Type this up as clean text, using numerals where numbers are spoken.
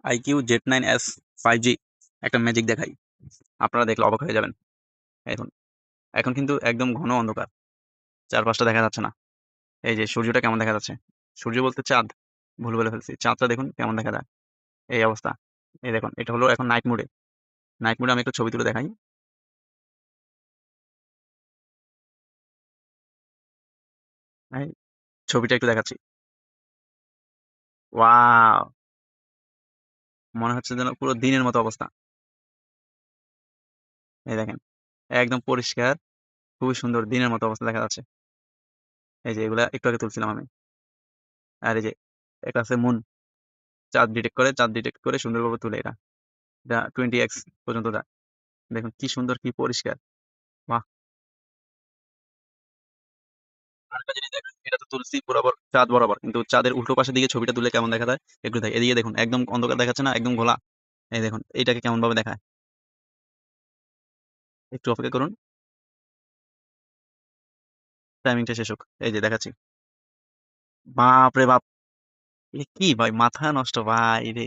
iQOO Z9s 5G একটা magic দেখাই, আপনারা দেখলে অবাক হয়ে যাবেন। এখন এখন কিন্তু একদম ঘন অন্ধকার, চারপাশটা দেখা যাচ্ছে না। এই যে সূর্যটা কেমন দেখা যাচ্ছে, সূর্য বলতে চাঁদ, ভুল বলে ফেলছি, চাঁদটা দেখুন কেমন দেখা যায়। এই অবস্থা। এই দেখুন, এটা হলো এখন নাইট মোডে। নাইট মোডে আমি একটু ছবি তুলে দেখাই। এই ছবিটা একটু দেখাচ্ছি। ওয়াও, মনে হচ্ছে যেন পুরো দিনের মতো অবস্থা। এই দেখেন, একদম পরিষ্কার, খুবই সুন্দর দিনের মতো অবস্থা দেখা যাচ্ছে। এই যে এগুলা একটু আগে তুলছিলাম আমি। আর এই যে এটা আছে মুন, চাঁদ ডিটেক্ট করে সুন্দরভাবে তুলে এটা। এটা 20x পর্যন্ত যায়। দেখুন কি সুন্দর, কি পরিষ্কার। বাহ! আরেকটা জিনিস দেখেন, এটা তো তুলছি বরাবর চাঁদ বরাবর, কিন্তু চাঁদের উল্টো পাশের দিকে ছবিটা তুললে কেমন দেখা যায় একটু দেখ। এদিকে দেখুন, একদম অন্ধকার দেখাচ্ছে না, একদম ঘোলা। এই দেখুন এইটাকে কেমন ভাবে দেখায়। একটু অপেক্ষা করুন, টাইমিংটা শেষ হোক। এই যে দেখাচ্ছি। বাপ রে বাপ! এ কি ভাই, মাথা নষ্ট ভাই রে।